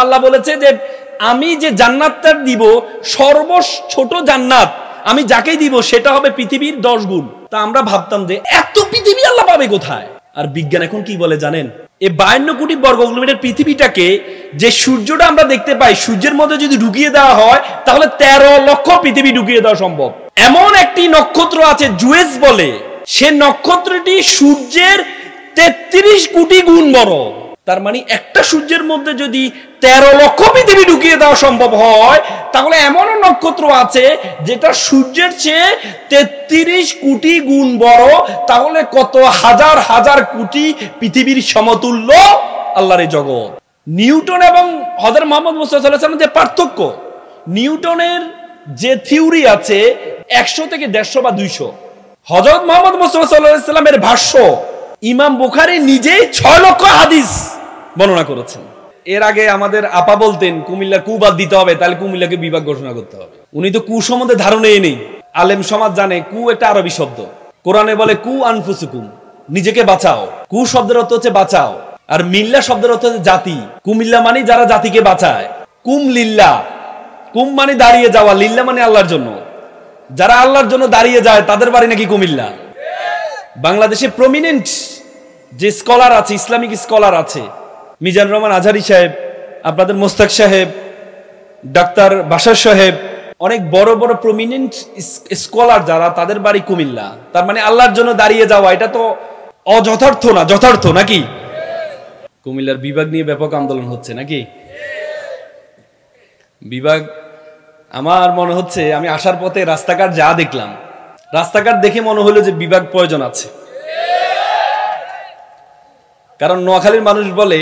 আল্লাহ বলেছে যে আমি যে জান্নাতটা দিব ছোট জান্নাত আমি যাকেই দিব সেটা হবে পৃথিবীর 10 গুণ। তা আমরা ভাবতাম যে এত পৃথিবী আল্লাহ পাবে কোথায়? আর বিজ্ঞান এখন কি বলে জানেন? এই 52 কোটি বর্গ কিলোমিটার পৃথিবীটাকে যে সূর্যটা আমরা দেখতে পাই, সূর্যের মধ্যে যদি ঢুকিয়ে দেওয়া হয় তাহলে 13 লক্ষ পৃথিবী ঢুকিয়ে দেওয়া সম্ভব। এমন একটি নক্ষত্র আছে জুয়েস বলে, সে নক্ষত্রটি সূর্যের 33 কোটি গুণ বড়। তার মানে একটা সূর্যের মধ্যে যদি 13 লক্ষ পৃথিবী ঢুকিয়ে দেওয়া সম্ভব হয়, তাহলে এমন নক্ষত্র আছে যেটা সূর্যের চেয়ে 33 কোটি গুণ বড়। তাহলে কত হাজার হাজার কোটি পৃথিবীর সমতুল্য আল্লাহর এই জগৎ। নিউটন এবং হযরত মুহাম্মদ মুস্তাফা সাল্লাল্লাহু আলাইহি ওয়াসাল্লামের যে পার্থক্য, নিউটনের যে থিওরি আছে 100 থেকে 150 বা 200, হযরত মুহাম্মদ মুস্তাফা সাল্লাল্লাহু আলাইহি ওয়াসাল্লামের ভাষ্য ইমাম বুখারী নিজেই 6 লক্ষ হাদিস বর্ণনা করেছেন। এর আগে আমাদের আপা বলতেন কুমিল্লা কু বাদ দিতে হবে, তাহলে কুমিল্লাকে বিভাগ ঘোষণা করতে হবে। উনি তো কু সম্বন্ধে ধারণাই নেই। আলেম সমাজ জানে কু একটা আরবি শব্দ, কোরআনে বলে কু আনফুসুকুম, নিজেকে বাঁচাও। কু শব্দের অর্থ হচ্ছে বাঁচাও, আর মিল্লা শব্দের অর্থ হচ্ছে জাতি। কুমিল্লা মানে যারা জাতিকে বাঁচায়। কুম লিল্লা, কুম মানে দাঁড়িয়ে যাওয়া, লিল্লা মানে আল্লাহর জন্য। যারা আল্লাহর জন্য দাঁড়িয়ে যায় তাদের বাড়ি নাকি কুমিল্লা। বাংলাদেশে প্রমিনেন্ট যে স্কলার আছে, ইসলামিক স্কলার আছে, মিজানুর রহমান আজহারী সাহেব, আপনাদের মোস্তাক সাহেব, ডাক্তার বাশার সাহেব, অনেক বড় বড় প্রমিনেন্ট স্কলার যারা, তাদের বাড়ি কুমিল্লা। তার মানে আল্লাহর জন্য দাঁড়িয়ে যাওয়া এটা তো অযথার্থ না, যথার্থ নাকি? কুমিল্লার বিভাগ নিয়ে ব্যাপক আন্দোলন হচ্ছে নাকি? বিভাগ, আমার মনে হচ্ছে আমি আসার পথে রাস্তাঘাট যা দেখলাম, রাস্তাঘাট দেখে মনে হলো যে বিভাগ প্রয়োজন আছে। কারণ নোয়াখালীর মানুষ বলে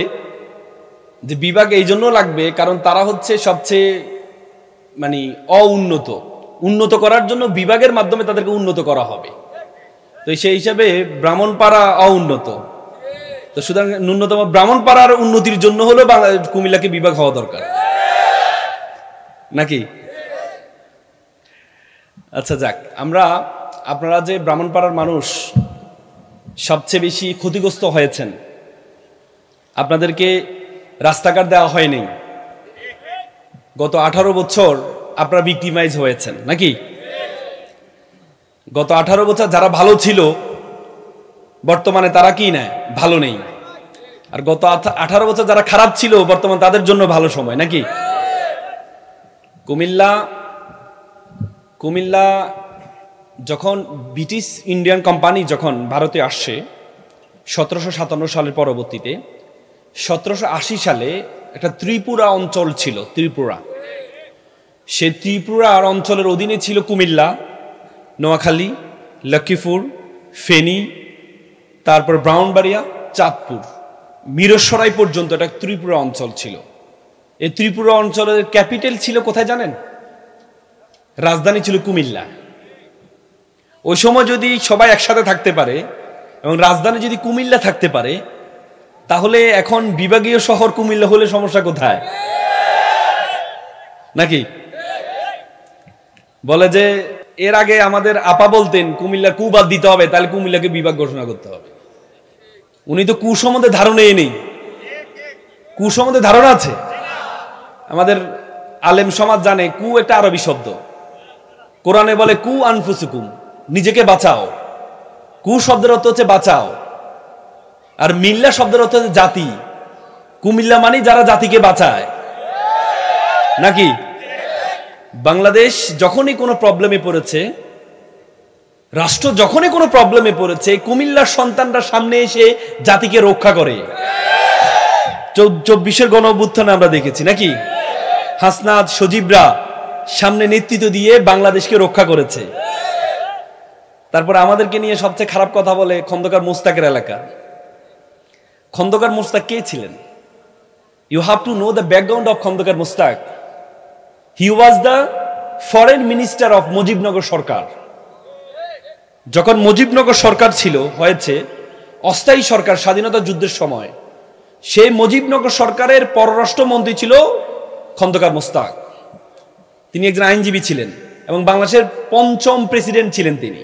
যে বিভাগ এই জন্য লাগবে কারণ তারা হচ্ছে সবচেয়ে মানে অউন্নত, উন্নত করার জন্য বিভাগের মাধ্যমে তাদেরকে উন্নত করা হবে। তো সেই হিসাবে ব্রাহ্মণপাড়া অউন্নত, তো সুতরাং ন্যূনতম ব্রাহ্মণপাড়ার উন্নতির জন্য হলো কুমিল্লাকে বিভাগ হওয়া দরকার নাকি? আচ্ছা যাক, আপনারা যে ব্রাহ্মণপাড়ার মানুষ সবচেয়ে বেশি ক্ষতিগ্রস্ত হয়েছেন, আপনাদেরকে রাস্তাঘাট দেওয়া হয়নি। গত 18 বছর আপনারা ভিক্টিমাইজ হয়েছেন নাকি? গত 18 বছর যারা ভালো ছিল বর্তমানে তারা কি নেয়, ভালো নেই। আর গত 18 বছর যারা খারাপ ছিল বর্তমান তাদের জন্য ভালো সময় নাকি? কুমিল্লা যখন ব্রিটিশ ইন্ডিয়ান কোম্পানি যখন ভারতে আসছে 1757 সালের পরবর্তীতে, 1780 সালে একটা ত্রিপুরা অঞ্চল ছিল, ত্রিপুরা। সেই ত্রিপুরার অঞ্চলের অধীনে ছিল কুমিল্লা, নোয়াখালী, লক্ষ্মীপুর, ফেনী, তারপর ব্রাহ্মণবাড়িয়া, চাঁদপুর, মিরসরাই পর্যন্ত একটা ত্রিপুরা অঞ্চল ছিল। এই ত্রিপুরা অঞ্চলের ক্যাপিটাল ছিল কোথায় জানেন? রাজধানী ছিল কুমিল্লা। ওই সময় যদি সবাই একসাথে থাকতে পারে এবং রাজধানী যদি কুমিল্লা থাকতে পারে, তাহলে এখন বিভাগীয় শহর কুমিল্লা হলে সমস্যা কোথায় নাকি? বলে যে এর আগে আমাদের আপা বলতেন কুমিল্লা কু বাদ দিতে হবে, তাহলে কুমিল্লাকে বিভাগ ঘোষণা করতে হবে। উনি তো কু সম্বন্ধে ধারণাই নেই। কু সম্বন্ধে ধারণা আছে? আমাদের আলেম সমাজ জানে কু একটা আরবি শব্দ, কোরআনে বলে কু আনফুসুকুম, নিজেকে বাঁচাও। কু শব্দের অর্থ হচ্ছে বাঁচাও, আর মিল্লা শব্দের অর্থ হচ্ছে জাতি। কুমিল্লা মানে যারা জাতিকে বাঁচায় নাকি? বাংলাদেশ যখনই কোনো প্রবলেমে পড়েছে, রাষ্ট্র যখনই কোনো প্রবলেমে পড়েছে, কুমিল্লার সন্তানরা সামনে এসে জাতিকে রক্ষা করে। 24-এর গণ অভ্যুত্থানে আমরা দেখেছি নাকি? হাসনাত, সজীবরা সামনে নেতৃত্ব দিয়ে বাংলাদেশকে রক্ষা করেছে। তারপর আমাদেরকে নিয়ে সবচেয়ে খারাপ কথা বলে খন্দকার মোস্তাকের এলাকা। খন্দকার মোস্তাক কে ছিলেন? You have to know the background of Khondaker Mostaq. He was the foreign minister of Mujibnagar সরকার। যখন মুজিবনগর সরকার হয়েছে অস্থায়ী সরকার স্বাধীনতা যুদ্ধের সময়, সেই মুজিবনগর সরকারের পররাষ্ট্রমন্ত্রী ছিল খন্দকার মোস্তাক। তিনি একজন আইনজীবী ছিলেন এবং বাংলাদেশের 5ম প্রেসিডেন্ট ছিলেন তিনি,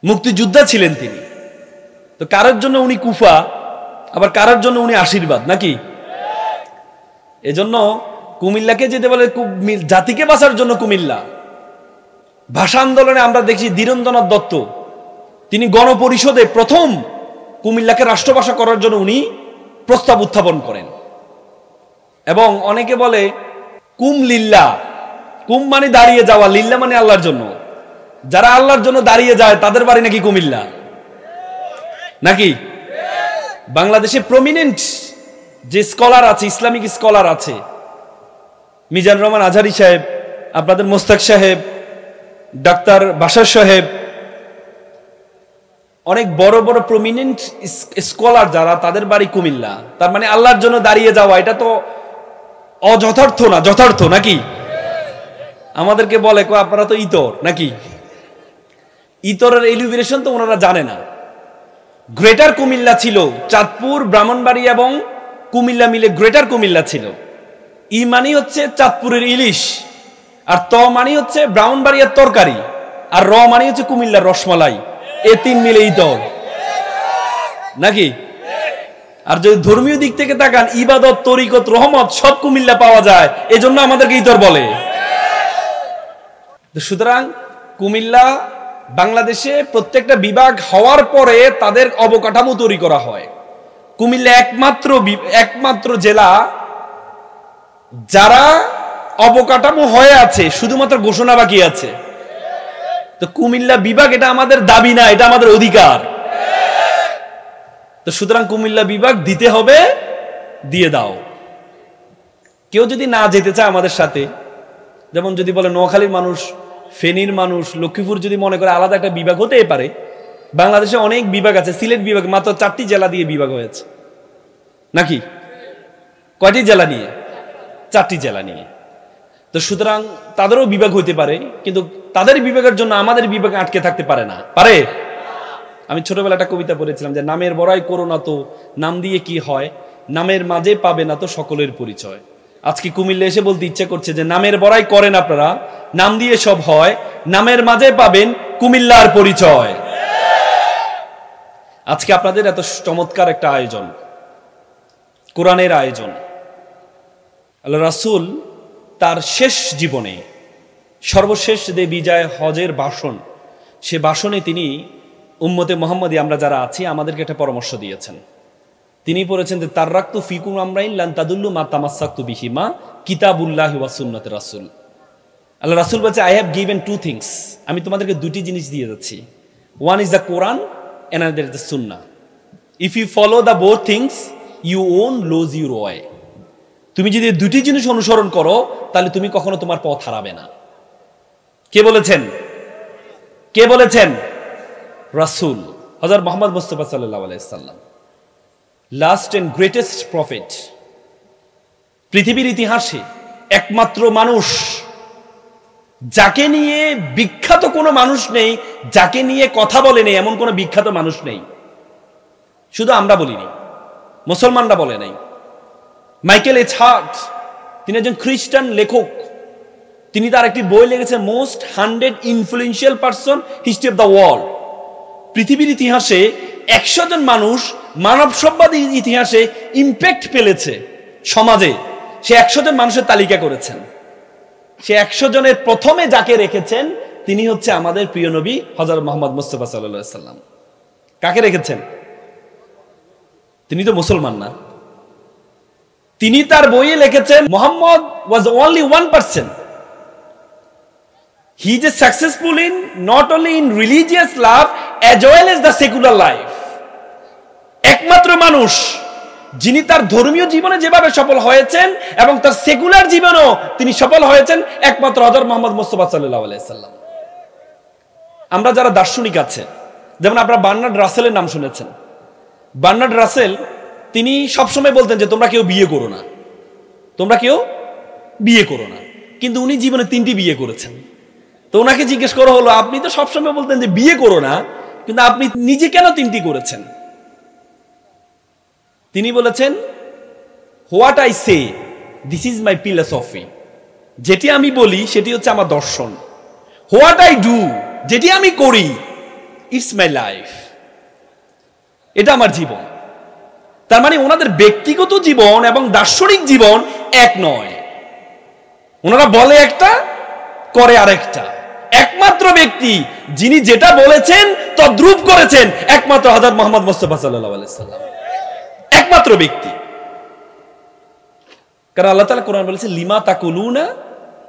মুক্তিযোদ্ধা ছিলেন তিনি। তো কারোর জন্য উনি কুফা, আবার কারোর জন্য উনি আশীর্বাদ নাকি? এজন্য কুমিল্লাকে যেতে বলে জাতিকে বাঁচার জন্য কুমিল্লা। ভাষা আন্দোলনে আমরা দেখি ধীরেন্দ্রনাথ দত্ত, তিনি গণপরিষদে প্রথম কুমিল্লাকে রাষ্ট্রভাষা করার জন্য উনি প্রস্তাব উত্থাপন করেন। এবং অনেকে বলে কুম লিল্লা, কুম মানে দাঁড়িয়ে যাওয়া, লিল্লা মানে আল্লাহর জন্য। যারা আল্লাহর জন্য দাঁড়িয়ে যায় তাদের বাড়ি নাকি কুমিল্লা, নাকি? বাংলাদেশে প্রমিনেন্ট যে স্কলার আছে, ইসলামিক স্কলার আছে, মিজানুর রহমান আজহারী সাহেব, আপনাদের মোস্তাক সাহেব, ডাক্তার বাশার সাহেব, অনেক বড় বড় প্রমিনেন্ট স্কলার যারা, তাদের বাড়ি কুমিল্লা। তার মানে আল্লাহর জন্য দাঁড়িয়ে যাওয়া এটা তো অযথার্থ না, যথার্থ নাকি? আমাদেরকে বলে আপনারা তো ইতর, নাকি? ইতরের এলিভেশন তো ওনারা জানে না। গ্রেটার কুমিল্লা ছিল, চাঁদপুর, ব্রাহ্মণবাড়িয়া এবং কুমিল্লা মিলে গ্রেটার কুমিল্লা ছিল। ই মানি হচ্ছে চাঁদপুরের ইলিশ, আর ত মানি হচ্ছে ব্রাহ্মণবাড়িয়ার তরকারি, আর র মানি হচ্ছে কুমিল্লার রসমালাই। এ তিন মিলে ইতর, নাকি? আর যদি ধর্মীয় দিক থেকে তাকান, ইবাদত, তরিকত, রহমত সব কুমিল্লা পাওয়া যায়, এজন্য আমাদেরকে ইতর বলে। সুতরাং কুমিল্লা বাংলাদেশে প্রত্যেকটা বিভাগ হওয়ার পরে তাদের অবকাঠামো তৈরি করা হয়। কুমিল্লা একমাত্র জেলা যারা অবকাঠামো হয়ে আছে, শুধুমাত্র ঘোষণা বাকি আছে। তো কুমিল্লা বিভাগ এটা আমাদের দাবি না, এটা আমাদের অধিকার। তো সুতরাং কুমিল্লা বিভাগ দিতে হবে, দিয়ে দাও। কেউ যদি না যেতে চায় আমাদের সাথে, যেমন যদি বলে নোয়াখালীর মানুষ, ফেনীর মানুষ, লক্ষ্মীপুর যদি মনে করে আলাদা একটা বিভাগ হতেই পারে। বাংলাদেশে অনেক বিভাগ আছে, সিলেট বিভাগ মাত্র 4টি জেলা দিয়ে বিভাগ হয়েছে, নাকি? কয়টি জেলা নিয়ে? 4টি জেলা নিয়ে। তো সুতরাং তাদেরও বিভাগ হইতে পারে, কিন্তু তাদের বিভাগের জন্য আমাদের বিভাগে আটকে থাকতে পারে না, পারে? আমি ছোটবেলা একটা কবিতা পড়েছিলাম যে, নামের বড়াই করো না তো নাম দিয়ে কি হয়, নামের মাঝে পাবে না তো সকলের পরিচয়। আজকে কুমিল্লা এসে বলতে ইচ্ছা করছে যে নামের বড়াই করেন আপনারা, নাম দিয়ে সব হয়, নামের মাঝে পাবেন কুমিল্লার পরিচয়। আজকে আপনাদের এত চমৎকার একটা আয়োজন, কোরআনের আয়োজন। আল্লাহ রাসূল তার শেষ জীবনে, সর্বশেষ যে বিজয় হজের ভাষণ, সে ভাষণে তিনি উম্মতে মুহাম্মাদি আমরা যারা আছি আমাদেরকে একটা পরামর্শ দিয়েছেন। তিনি বলেছেন যে তাররাকতু ফিকুম আমরাইন লান তাদুল্লু মা তামাসসাকতু বিহিমা কিতাবুল্লাহি ওয়া সুন্নাতে রাসূল। আল্লাহ রাসূল বলেছে, আই হ্যাভ গিভেন 2 থিংস, আমি তোমাদেরকে 2টি জিনিস দিয়ে যাচ্ছি। One is the Quran, another is the Sunnah. If you follow the both things you won't lose your way. তুমি যদি 2টি জিনিস অনুসরণ করো তাহলে তুমি কখনো তোমার পথ হারাবে না। কে বলেছেন? কে বলেছেন? রাসূল হযরত মুহাম্মদ মুস্তাফা সাল্লাল্লাহু আলাইহি সাল্লাম, লাস্ট এন্ড গ্রেটেস্ট প্রফেট। পৃথিবীর ইতিহাসে একমাত্র মানুষ যাকে নিয়ে বিখ্যাত কোনো মানুষ নেই, যাকে নিয়ে কথা বলে নেই এমন কোনো বিখ্যাত মানুষ নেই। শুধু আমরা বলিনি, মুসলমানরা বলে নাই। মাইকেল এইচ হার্ট, তিনি একজন খ্রিস্টান লেখক। তিনি তার একটি বই লিখেছেন, most 100 influential person history of the world. পৃথিবীর ইতিহাসে 100 জন মানুষ মানব সভ্যতার ইতিহাসে ইম্প্যাক্ট ফেলেছে সমাজে, সে 100 জন মানুষের তালিকা করেছেন। সে 100 জনের প্রথমে যাকে রেখেছেন তিনি হচ্ছে আমাদের প্রিয় নবী হযরত মুহাম্মদ মুস্তাফা সাল্লাল্লাহু আলাইহি সাল্লাম। কাকে রেখেছেন? তিনি তো মুসলমান না। তিনি তার বইয়ে লিখেছেন, মুহাম্মদ ওয়াজ only 1%. He is successful in not only in religious love as well as the secular life. একমাত্র মানুষ যিনি তার ধর্মীয় জীবনে যেভাবে সফল হয়েছেন এবং তার সেকুলার জীবনেও তিনি সফল হয়েছেন একমাত্র হযরত মুহাম্মদ মুস্তাফা সাল্লাল্লাহু আলাইহি সাল্লাম। আমরা যারা দার্শনিক আছে, যেমন আপনারা বার্নার্ড রাসেলের নাম শুনেছেন। বার্নার্ড রাসেল তিনি সবসময় বলতেন যে তোমরা কেউ বিয়ে করো না, তোমরা কেউ বিয়ে করো না। কিন্তু উনি জীবনে 3টি বিয়ে করেছেন। তো ওনাকে জিজ্ঞেস করা হলো, আপনি তো সবসময় বলতেন যে বিয়ে করো না, কিন্তু আপনি নিজে কেন 3টি করেছেন? তিনি বলেছেন, what I say this is my philosophy. যেটি আমি বলি সেটি হচ্ছে আমার দর্শন। হোয়াট আই ডু, যেটি আমি করি, ইটস মাই লাইফ, এটা আমার জীবন। তার মানে ওনাদের ব্যক্তিগত জীবন এবং দার্শনিক জীবন এক নয়। ওনারা বলে একটা, করে আরেকটা। একমাত্র ব্যক্তি যিনি যেটা বলেছেন তদ্রূপ করেছেন একমাত্র হযরত মুহাম্মদ মুস্তাফা সাল্লাল্লাহু আলাইহি সাল্লাম, একমাত্র ব্যক্তি। কারণ আল্লাহ তাআলা কোরআন বলেছে লিমা তাকুলুনা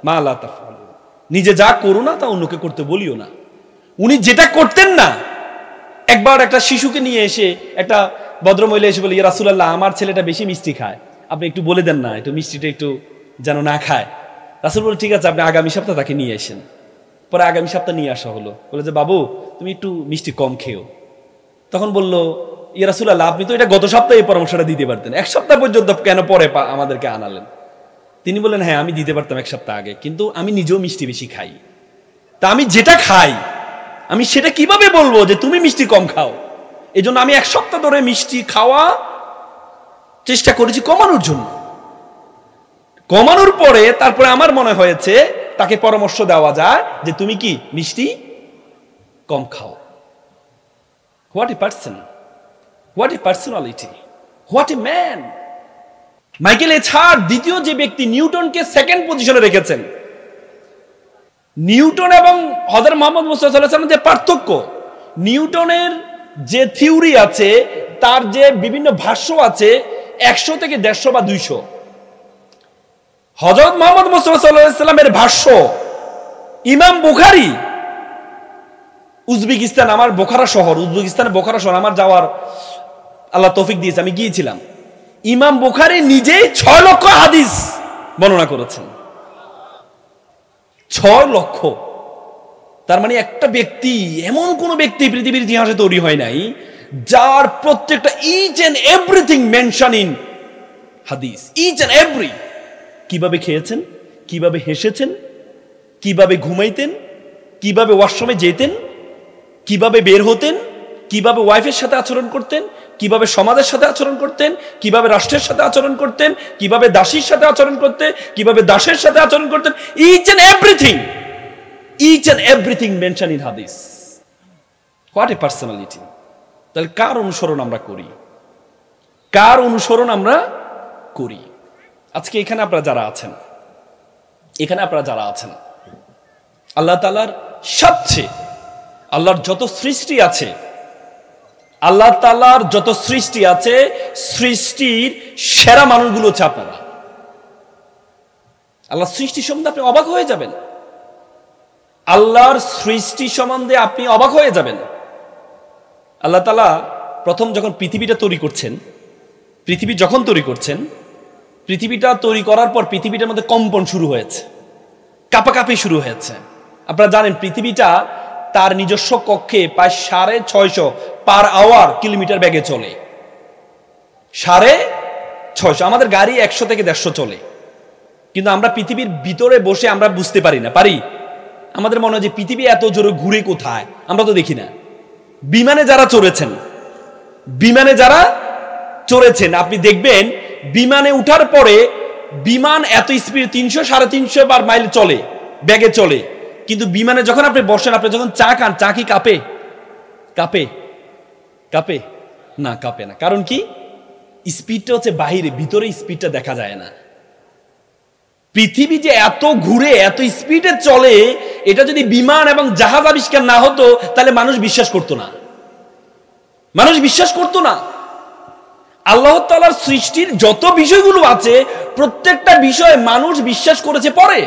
মা লা তাফআলুন, নিজে যা করো না তা অন্যকে করতে বলিও না। উনি যেটা করতেন না, একবার একটা শিশুকে নিয়ে এসে একটা ভদ্রমহিলা এসে বলে, ইয়া রাসূলুল্লাহ, আমার ছেলেটা বেশি মিষ্টি খায়, আপনি একটু বলে দেন না, একটু মিষ্টিটা একটু যেন না খায়। রাসূল বলে, ঠিক আছে, আপনি আগামী সপ্তাহে তাকে নিয়ে আসেন। পরে আগামী সপ্তাহে নিয়ে আসা হলো, বলে যে বাবু তুমি একটু মিষ্টি কম খেও। তখন বলল, ইয়া রাসূলুল্লাহ, আপনি তো এটা গত সপ্তাহে এই পরামর্শটা দিতে পারতেন, এক সপ্তাহ পর্যন্ত কেন পরে আমাদেরকে আনালেন? তিনি বললেন, হ্যাঁ আমি দিতে পারতাম এক সপ্তাহ আগে, কিন্তু আমি নিজেও মিষ্টি বেশি খাই। তা আমি যেটা খাই আমি সেটা কিভাবে বলবো যে তুমি মিষ্টি কম খাও? এই জন্য আমি এক সপ্তাহ ধরে মিষ্টি খাওয়া চেষ্টা করেছি কমানোর জন্য। কমানোর পরে তারপরে আমার মনে হয়েছে তাকে পরামর্শ দেওয়া যায় যে তুমি কি মিষ্টি কম খাও। What a person, what a personality, what a man. Michael এছাড় দ্বিতীয় যে ব্যক্তি নিউটনকে সেকেন্ড পজিশনে রেখেছেন। নিউটন এবং হযরত মুহাম্মদ মুস্তাফা সাল্লাল্লাহু আলাইহি ওয়াসাল্লামের যে পার্থক্য, নিউটনের যে থিওরি আছে, তার যে বিভিন্ন ভাষ্য আছে 100 থেকে 150 বা 200। হযরত মুহাম্মদ মুস্তাফা সাল্লাল্লাহু আলাইহি ওয়াসাল্লামের ভাষ্য ইমাম বুখারী, উজবেকিস্তান, আমার বোখারা শহর, উজবেকিস্তানের বোখারা শহর আমার যাওয়ার আল্লাহ তৌফিক দিয়েছে, আমি গিয়েছিলাম। ইমাম বুখারী নিজেই 6 লক্ষ হাদিস বর্ণনা করেছেন। 6 লক্ষ। তার মানে একটা ব্যক্তি, এমন কোন ব্যক্তি পৃথিবীর ইতিহাসে তৈরি হয় নাই যার প্রত্যেকটা each and everything mention in হাদিস, ইচ এন্ড এভরি। কিভাবে খেয়েছেন, কিভাবে হেসেছেন, কিভাবে ঘুমাইতেন, কিভাবে ওয়াশরুমে যেতেন, কিভাবে বের হতেন, কিভাবে ওয়াইফের সাথে আচরণ করতেন, কিভাবে সমাজের সাথে আচরণ করতেন, কিভাবে রাষ্ট্রের সাথে আচরণ করতেন, কিভাবে দাসীর সাথে আচরণ করতেন, কিভাবে দাসের সাথে আচরণ করতেন, each and everything, each and everything mention in Hadith. What a personality. তাহলে কার অনুসরণ আমরা করি, কার অনুসরণ আমরা করি? আজকে এখানে আপনারা যারা আছেন, এখানে আপনারা যারা আছেন, আল্লাহ তাআলার সবচেয়ে, আল্লাহর যত সৃষ্টি আছে, আল্লাহ তাআলার যত সৃষ্টি আছে, সৃষ্টির সেরা মানুষগুলো হচ্ছে আপনারা। আল্লাহর সৃষ্টি সম্বন্ধে আপনি অবাক হয়ে যাবেন, আল্লাহর সৃষ্টি সম্বন্ধে আপনি অবাক হয়ে যাবেন। আল্লাহ তাআলা প্রথম যখন পৃথিবীটা তৈরি করছেন, পৃথিবী যখন তৈরি করছেন, পৃথিবীটা তৈরি করার পর পৃথিবীটার মধ্যে কম্পন শুরু হয়েছে, কাঁপাকাঁপি শুরু হয়েছে। আপনারা জানেন পৃথিবীটা তার নিজস্ব কক্ষে প্রায় 650 পার আওয়ার কিলোমিটার বেগে চলে। 650। আমাদের গাড়ি 100 থেকে 150 চলে, কিন্তু আমরা পৃথিবীর ভিতরে বসে আমরা বুঝতে পারি না, পারি? আমাদের মনে হয় যে পৃথিবী এত জোরে ঘুরে কোথায়, আমরা তো দেখি না। বিমানে যারা চড়েছেন, বিমানে যারা চড়েছেন, আপনি দেখবেন বিমানে উঠার পরে বিমান এত স্পিড 300-350 বার মাইল চলে, বেগে চলে, কিন্তু বিমানে যখন আপনি বসেন, আপনি যখন চা খান, চা কি কাঁপে? কাঁপে? কাঁপে না, কাঁপে না। কারণ কি? স্পিডটা হচ্ছে বাহিরে, ভিতরে স্পিডটা দেখা যায় না। পৃথিবী যে এত ঘুরে, এত স্পিডে চলে, এটা যদি বিমান এবং জাহাজ আবিষ্কার না হতো তাহলে মানুষ বিশ্বাস করতো না, মানুষ বিশ্বাস করতো না। আল্লাহ তাআলার সৃষ্টির যত বিষয়গুলো আছে, প্রত্যেকটা বিষয় মানুষ বিশ্বাস করেছে পরে।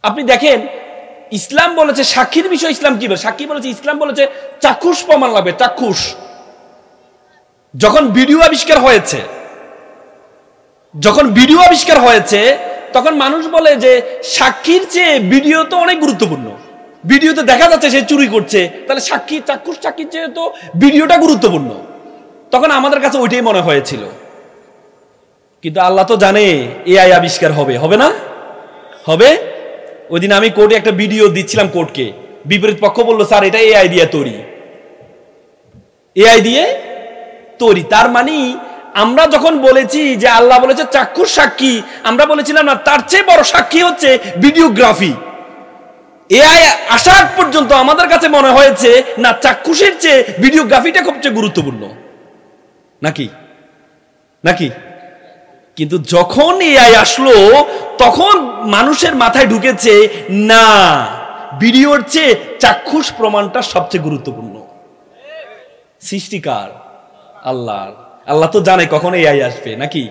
আপনি দেখেন, ইসলাম বলেছে সাক্ষীর বিষয়, ইসলাম কি বলে? সাক্ষী বলেছে, ইসলাম বলেছে চাক্ষুষ প্রমাণ লাগবে, চাক্ষুষ। যখন ভিডিও আবিষ্কার হয়েছে, যখন ভিডিও আবিষ্কার হয়েছে, তখন মানুষ বলে যে সাক্ষীর চেয়ে ভিডিও তো অনেক গুরুত্বপূর্ণ। ভিডিওতে দেখা যাচ্ছে সে চুরি করছে, তাহলে সাক্ষী, চাক্ষুষ সাক্ষীর চেয়ে তো ভিডিওটা গুরুত্বপূর্ণ। তখন আমাদের কাছে ওইটাই মনে হয়েছিল। কিন্তু আল্লাহ তো জানে এআই আবিষ্কার হবে, হবে না? হবে। ওই দিন আমি কোর্টে একটা ভিডিও দিচ্ছিলাম, কোর্টকে বিপরীত পক্ষ বললো, স্যার এটা এআই দিয়ে তৈরি, এআই দিয়ে তৈরি। তার মানে আমরা যখন বলেছি যে আল্লাহ বলেছে চাক্ষুষ সাক্ষী, আমরা বলেছিলাম না তার চেয়ে বড় সাক্ষী হচ্ছে ভিডিওগ্রাফি। এআই আসার আগ পর্যন্ত আমাদের কাছে মনে হয়েছে না চাক্ষুষের চেয়ে ভিডিওগ্রাফিটা সবচেয়ে গুরুত্বপূর্ণ, নাকি? নাকি? কিন্তু যখন এআই আসলো তখন মানুষের মাথায় ঢুকেছে না, ভিডিওর চেয়ে চাক্ষুষ প্রমাণটা সবচেয়ে গুরুত্বপূর্ণ। সৃষ্টিকার আল্লাহ, আল্লাহ তো জানে কখন এআই আসবে নাকি।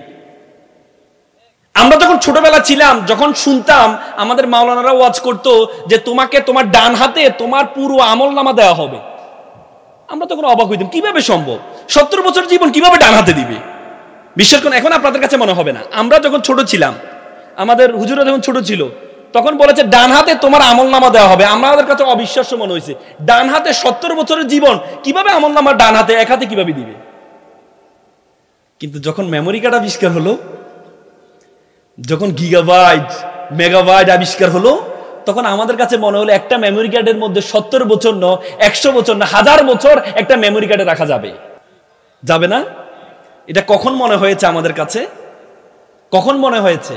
আমরা যখন ছোটবেলা ছিলাম, যখন শুনতাম আমাদের মাওলানারা ওয়াজ করতো যে তোমাকে তোমার ডান হাতে তোমার পুরো আমলনামা দেওয়া হবে, আমরা তখন অবাক হইতাম, কিভাবে সম্ভব? 70 বছর জীবন কিভাবে ডান হাতে দিবে? বিশ্বাস করুন, এখন আপনাদের কাছে মনে হবে না। আমরা যখন ছোট ছিলাম, আমাদের হুজুরা যখন ছোট ছিল, তখন বলেছে ডান হাতে তোমার আমলনামা দেওয়া হবে। আমাদের কাছে অবিশ্বাস্য মনে হয়েছে, ডান হাতে 70 বছরের জীবন কিভাবে আমলনামা ডান হাতে, এক হাতে কিভাবে দিবে? কিন্তু যখন মেমোরি কার্ড আবিষ্কার হলো, যখন গিগাবাইট মেগাবাইট আবিষ্কার হলো, তখন আমাদের কাছে মনে হলো একটা মেমোরি কার্ডের মধ্যে 70 বছর না, 100 বছর না, 1000 বছর একটা মেমোরি কার্ডে রাখা যাবে। যাবে না? এটা কখন মনে হয়েছে আমাদের কাছে? কখন মনে হয়েছে?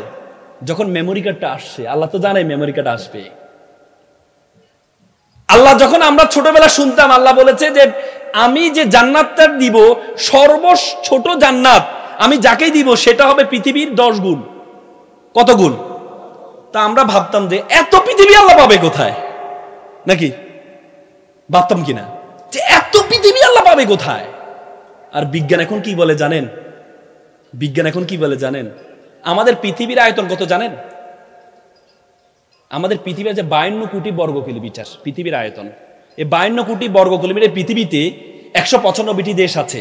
যখন মেমোরি কার্ডটা আসছে। আল্লাহ তো জানে মেমোরি কার্ড আসবে। আল্লাহ যখন আমরা ছোটবেলা শুনতাম, আল্লাহ বলেছে যে আমি যে জান্নাতটা দিব, সর্বছোট জান্নাত আমি যাকেই দিব সেটা হবে পৃথিবীর 10 গুণ। কত গুণ? তা আমরা ভাবতাম যে এত পৃথিবী আল্লাহ পাবে কোথায়, নাকি ভাবতাম কিনা যে এত পৃথিবী আল্লাহ পাবে কোথায়? আর বিজ্ঞান এখন কি বলে জানেন? বিজ্ঞান এখন কি বলে জানেন? আমাদের পৃথিবীর আয়তন কত জানেন? আমাদের পৃথিবী আছে 52 কোটি বর্গ কিলোমিটার পৃথিবীর আয়তন। এই 52 কোটি বর্গ কিলোমিটার পৃথিবীতে 195টি দেশ আছে,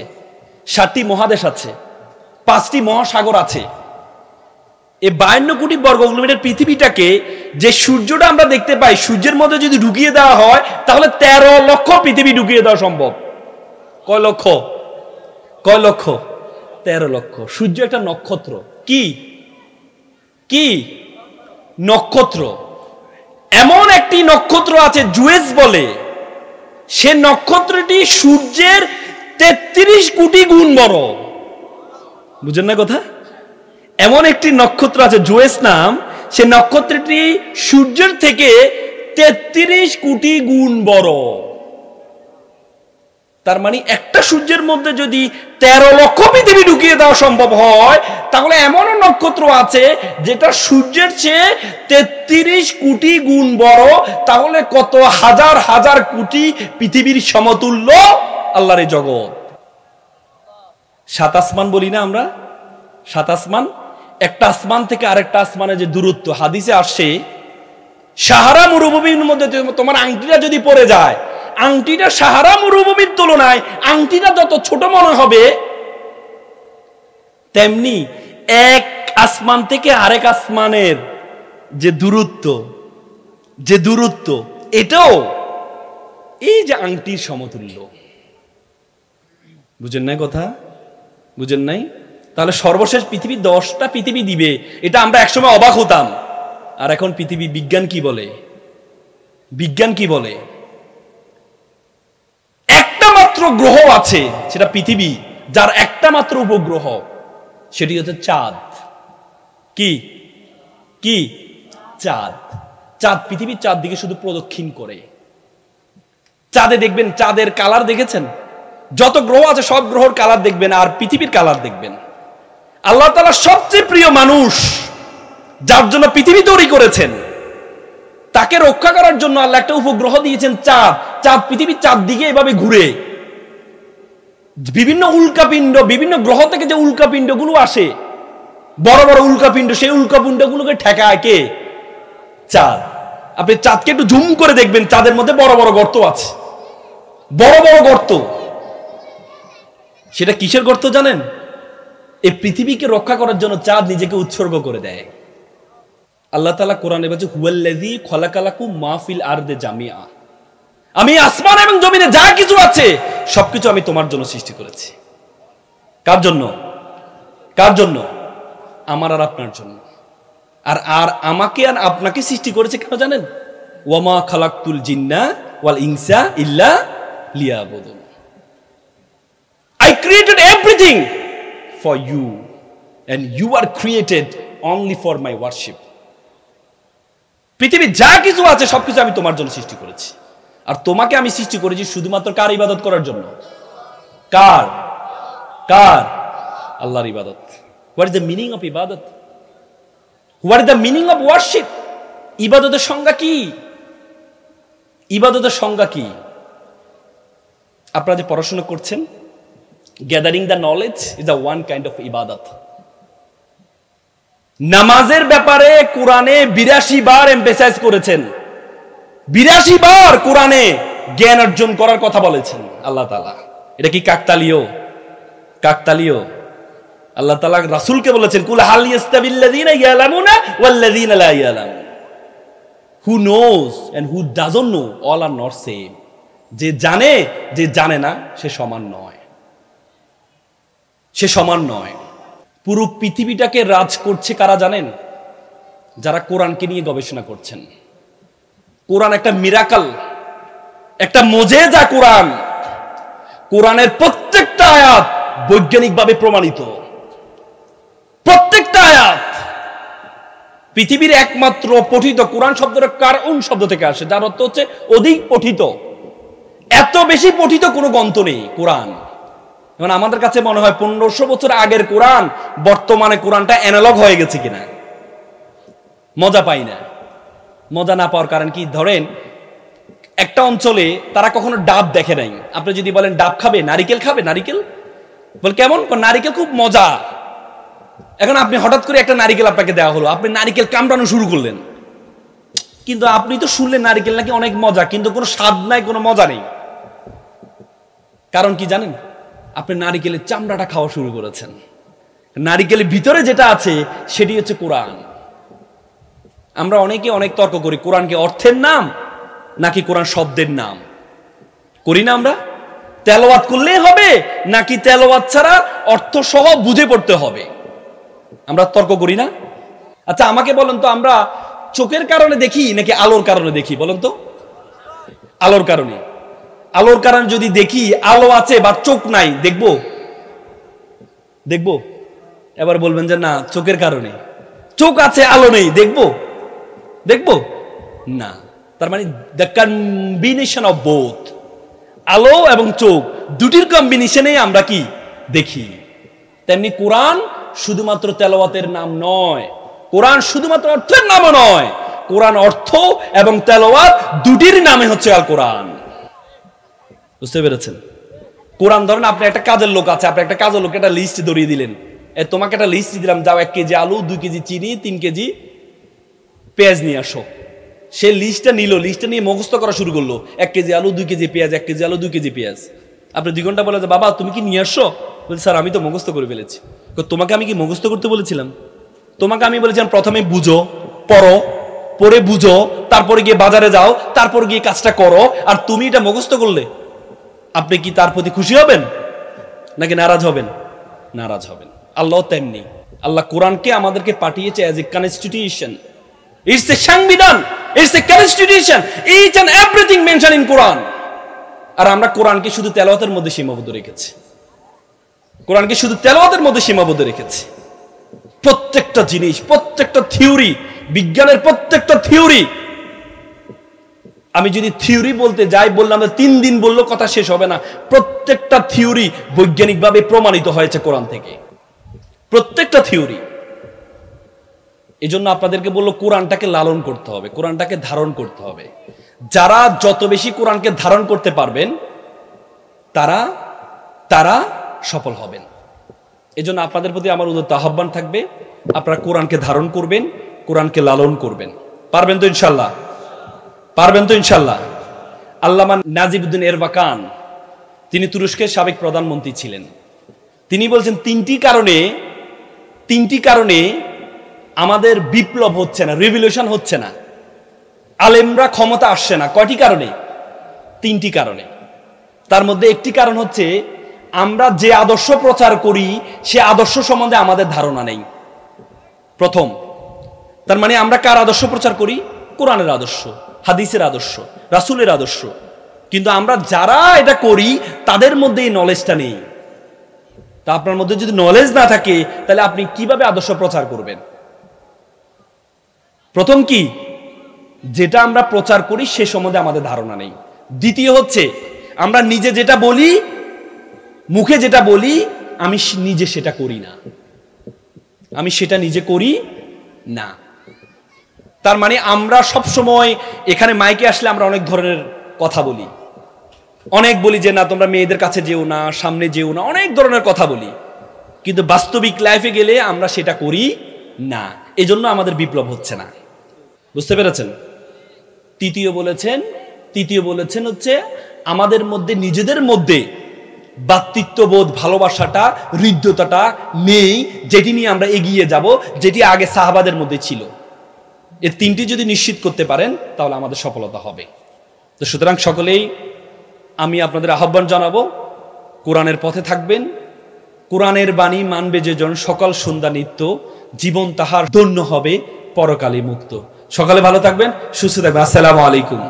7টি মহাদেশ আছে, 5টি মহাসাগর আছে। এই 52 কোটি বর্গ কিলোমিটার পৃথিবীটাকে, যে সূর্যটা আমরা দেখতে পাই, সূর্যের মধ্যে যদি ঢুকিয়ে দেওয়া হয় তাহলে 13 লক্ষ পৃথিবী ঢুকিয়ে দেওয়া সম্ভব। কয় লক্ষ? কয় লক্ষ? 13 লক্ষ। সূর্য একটা নক্ষত্র। কি কি নক্ষত্র। এমন একটি নক্ষত্র আছে জুয়েস বলে, সে নক্ষত্রটি সূর্যের 33 কোটি গুণ বড়। বুঝেন না কথা? এমন একটি নক্ষত্র আছে জুয়েস নাম, সে নক্ষত্রটি সূর্যের থেকে 33 কোটি গুণ বড়। তার মানে একটা সূর্যের মধ্যে যদি 13 লক্ষ পৃথিবী ঢুকিয়ে দেওয়া সম্ভব হয়, তাহলে এমন নক্ষত্র আছে যেটা সূর্যের চেয়ে 33 কোটি গুণ বড়। তাহলে কত হাজার হাজার কোটি পৃথিবীর সমতুল্য আল্লাহর এই জগৎ। 7 আসমান বলি না আমরা? 7 আসমান। একটা আসমান থেকে আরেকটা আসমানের যে দূরত্ব, হাদিসে আসে সাহারা মরুভূমির মধ্যে তোমার আংটিটা যদি পড়ে যায়, আংটিটা সাহারা মরুভূমির তুলনায় আংটিটা যত ছোট মনে হবে, তেমনি এক আসমান থেকে আরেক আসমানের যে দূরত্ব এটাও এই যে আংটির সমতুল্য। বুঝেন নাই কথা? বুঝেন নাই? তাহলে সর্বশেষ পৃথিবী 10টা পৃথিবী দিবে, এটা আমরা একসময় অবাক হতাম। আর এখন পৃথিবী, বিজ্ঞান কি বলে? বিজ্ঞান কি বলে? একটা মাত্র গ্রহ আছে, সেটা পৃথিবী, যার একটা মাত্র উপগ্রহ, সেটি হচ্ছে চাঁদ। কি কি চাঁদ। চাঁদ, পৃথিবীর চারদিকে শুধু প্রদক্ষিণ করে। চাঁদে দেখবেন, চাঁদের কালার দেখেছেন? যত গ্রহ আছে সব গ্রহের কালার দেখবেন, আর পৃথিবীর কালার দেখবেন। আল্লাহ তাআলা সবচেয়ে প্রিয় মানুষ, যার জন্য পৃথিবী তৈরি করেছেন, তাকে রক্ষা করার জন্য আল্লাহ একটা উপগ্রহ দিয়েছেন চাঁদ। চাঁদ পৃথিবীর চারদিকে এভাবে ঘুরে। বিভিন্ন উল্কাপিণ্ড, বিভিন্ন গ্রহ থেকে যে উল্কাপিণ্ড গুলো আসে, বড় বড় উল্কাপিণ্ড, সেই উল্কাপিণ্ড গুলোকে ঠেকায় কে? চাঁদ। আপনি চাঁদকে একটু জুম করে দেখবেন, চাঁদের মধ্যে বড় বড় গর্ত আছে, বড় বড় গর্ত। সেটা কিসের গর্ত জানেন? এই পৃথিবীকে রক্ষা করার জন্য চাঁদ নিজেকে উৎসর্গ করে দেয়। আল্লাহ তাআলা কোরআনে বলেছে, হুয়াল্লাযী খালাকালাকুম মা ফিল আরদি জামিআ, আমি আসমান এবং জমিনে যা কিছু আছে সবকিছু আমি তোমার জন্য সৃষ্টি করেছি। কার জন্য? কার জন্য? আমার আর আপনার জন্য। আর আমাকে আর আপনাকে সৃষ্টি করেছে কেন জানেন? ওয়ামা খালাকতুল জিন্না ওয়াল ইনসা ইল্লা লিয়াবুদুন। I created everything for you and you are created only for my worship. পৃথিবী যা কিছু আছে সবকিছু আমি তোমার জন্য সৃষ্টি করেছি, আর তোমাকে আমি সৃষ্টি করেছি শুধুমাত্র কার ইবাদত করার জন্য? কার? কার? আল্লাহর ইবাদত। What is the meaning of ibadat? What is the meaning of worship? ইবাদতের সংজ্ঞা কি? ইবাদতের সংজ্ঞা কি? আপনারা যে পড়াশোনা করছেন, gathering the knowledge is the one kind of ইবাদত। নামাজের ব্যাপারে কোরআনে 82 বার এমফেসাইজ করেছেন। 82 বার কোরআনে জ্ঞান অর্জন করার কথা বলেছেন আল্লাহ তাআলা। এটা কি কাকতালীয়? কাকতালীয়? আল্লাহ তাআলা রাসূলকে বলেছেন, কুল হাল ইয়াস্তাবিল্লাযীনা ইয়ালামুনা ওয়াল্লাযীনা লা ইয়ালামুন। Who knows and who doesn't know, all are not same. যে জানে, যে জানে না, সে সমান নয়। সে সমান নয়। পুরো পৃথিবীটাকে রাজ করছে কারা জানেন? যারা কোরআনকে নিয়ে গবেষণা করছেন। কোরআন একটা মিরাকল, একটা মুজিজা। কোরআন, কোরআনের প্রত্যেকটা আয়াত বৈজ্ঞানিকভাবে প্রমাণিত। প্রত্যেকটা আয়াত। পৃথিবীর একমাত্র পঠিত কোরআন শব্দটা কারউন শব্দ থেকে আসে, যার অর্থ হচ্ছে অধিক পঠিত। এত বেশি পঠিত কোনো গ্রন্থ নেই কোরআন। এখন আমাদের কাছে মনে হয় 1500 বছর আগের কোরআন বর্তমানে কোরআনটা অ্যানালগ হয়ে গেছে কিনা, মজা পাই না। মজা না পাওয়ার কারণ কি? ধরেন একটা অঞ্চলে তারা কখনো ডাব দেখে নাই। আপনি যদি বলেন ডাব খাবে, নারিকেল খাবে, নারিকেল বল কেমন, নারিকেল খুব মজা। এখন আপনি হঠাৎ করে একটা নারিকেল আপনাকে দেওয়া হলো, আপনি নারিকেল কামড়ানো শুরু করলেন, কিন্তু আপনি তো শুনলেন নারিকেল নাকি অনেক মজা, কিন্তু কোনো স্বাদ নাই, কোনো মজা নেই। কারণ কি জানেন? আপনি নারিকেলের চামড়াটা খাওয়া শুরু করেছেন। নারিকেলের ভিতরে যেটা আছে সেটি হচ্ছে কোরআন। আমরা অনেকে অনেক তর্ক করি, কোরআনকে অর্থের নাম নাকি কোরআন শব্দের নাম করি না? আমরা তেলাওয়াত করলেই হবে নাকি তেলাওয়াত ছাড়া অর্থ সহ বুঝে পড়তে হবে? আমরা তর্ক করি না? আচ্ছা আমাকে বলেন তো, আমরা চোখের কারণে দেখি নাকি আলোর কারণে দেখি? বলেন তো। আলোর কারণে। আলোর কারণে যদি দেখি, আলো আছে বা চোখ নাই, দেখবো? দেখবো? এবার বলবেন যে না, চোখের কারণে। চোখ আছে আলো নেই, দেখবো? দেখবো না। তার মানে দ্য কম্বিনেশন অফ বোথ, আলো এবং চোখ দুটির কম্বিনেশনে আমরা কি দেখি। তেমনি কোরআন শুধুমাত্র তেলাওয়াতের নাম নয়, কোরআন শুধুমাত্র অর্থের নামও নয়, কোরআন অর্থ এবং তেলাওয়াত দুটির নামে হচ্ছে আল কোরআন। বুঝতে পেরেছেন? কোরআন ধরেন আপনি একটা কাজের লোক আছে, আপনি একটা কাজের লোক একটা লিস্ট ধরিয়ে দিলেন, তোমাকে একটা লিস্ট দিলাম, যাও 1 কেজি আলু, 2 কেজি চিনি, 3 কেজি পেঁয়াজ নিয়ে আসো। সে লিস্টটা নিল, লিস্টটা নিয়ে মুখস্থ করা শুরু করলো, 1 কেজি আলু, 2 কেজি পেঁয়াজ, 1 কেজি আলু, 2 কেজি পেঁয়াজ। আপনি 2 ঘন্টা বলে যে বাবা তুমি কি নিয়ে আসছো? বলছি স্যার আমি তো মুখস্থ করে ফেলেছি। তোমাকে আমি কি মুখস্থ করতে বলেছিলাম? তোমাকে আমি বলেছিলাম প্রথমে বুঝো, পড়ো, পড়ে বুঝো, তারপরে গিয়ে বাজারে যাও, তারপর গিয়ে কাজটা করো, আর তুমি এটা মুখস্থ করলে। আপনি কি তার প্রতি খুশি হবেন নাকি নারাজ হবেন? নারাজ হবেন। আল্লাহ তেমনি, আল্লাহ কোরআনকে আমাদেরকে পাঠিয়েছে as a constitution. It's a সংবিধান, it's a constitution, each and everything mention in Quran. আর আমরা কোরআনকে শুধু তেলাওয়াতের মধ্যে সীমাবদ্ধ রেখেছি। কোরআনকে শুধু তেলাওয়াতের মধ্যে সীমাবদ্ধ রেখেছি। প্রত্যেকটা জিনিস, প্রত্যেকটা থিওরি, বিজ্ঞানের প্রত্যেকটা থিওরি, আমি যদি থিওরি বলতে যাই, বললাম 3 দিন বললো কথা শেষ হবে না। প্রত্যেকটা থিওরি বৈজ্ঞানিকভাবে প্রমাণিত হয়েছে কোরআন থেকে, প্রত্যেকটা থিওরি। এই জন্য আপনাদেরকে বললো কোরআনটাকে লালন করতে হবে, কোরআনটাকে ধারণ করতে হবে। যারা যত বেশি কোরআনকে ধারণ করতে পারবেন তারা তারা সফল হবেন। এই জন্য আপনাদের প্রতি আমার উদাত্ত আহ্বান থাকবে, আপনারা কোরআনকে ধারণ করবেন, কোরআনকে লালন করবেন। পারবেন তো ইনশাল্লাহ? পারবেন তো ইনশাল্লাহ? আল্লামা নাজিবউদ্দিন এরবাকান, তিনি তুরস্কের সাবেক প্রধানমন্ত্রী ছিলেন। তিনি বলছেন 3টি কারণে আমাদের বিপ্লব হচ্ছে না, রিভলিউশন হচ্ছে না, আলেমরা ক্ষমতা আসছে না। কয়টি কারণে? 3টি কারণে। তার মধ্যে একটি কারণ হচ্ছে আমরা যে আদর্শ প্রচার করি সে আদর্শ সম্বন্ধে আমাদের ধারণা নেই। প্রথম, তার মানে আমরা কার আদর্শ প্রচার করি? কোরআনের আদর্শ, হাদিসের আদর্শ, রাসূলের আদর্শ। কিন্তু আমরা যারা এটা করি তাদের মধ্যে এই নলেজটা নেই। তা আপনার মধ্যে যদি নলেজ না থাকে তাহলে আপনি কিভাবে আদর্শ প্রচার করবেন? প্রথম কি, যেটা আমরা প্রচার করি সে সম্বন্ধে আমাদের ধারণা নেই। দ্বিতীয় হচ্ছে আমরা নিজে যেটা বলি, মুখে যেটা বলি, আমি নিজে সেটা করি না। আমি সেটা নিজে করি না। তার মানে আমরা সব সময় এখানে মাইকে আসলে আমরা অনেক ধরনের কথা বলি, অনেক বলি যে না তোমরা মেয়েদের কাছে যেও না, সামনে যেও না, অনেক ধরনের কথা বলি, কিন্তু বাস্তবিক লাইফে গেলে আমরা সেটা করি না। এজন্য আমাদের বিপ্লব হচ্ছে না। বুঝতে পেরেছেন? তৃতীয় বলেছেন হচ্ছে আমাদের মধ্যে, নিজেদের মধ্যে ভ্রাতৃত্ববোধ, ভালোবাসাটা, হৃদ্যতাটা নেই, যেটি নিয়ে আমরা এগিয়ে যাব, যেটি আগে সাহাবাদের মধ্যে ছিল। এর তিনটি যদি নিশ্চিত করতে পারেন তাহলে আমাদের সফলতা হবে। তো সুতরাং সকলেই আমি আপনাদের আহ্বান জানাবো, কোরআনের পথে থাকবেন। কোরআনের বাণী মানবে যে জন, সকাল সন্ধ্যা নিত্য জীবন তাহার ধন্য হবে, পরকালে মুক্ত। সকালে ভালো থাকবেন, সুস্থ থাকবেন। আসসালামু আলাইকুম।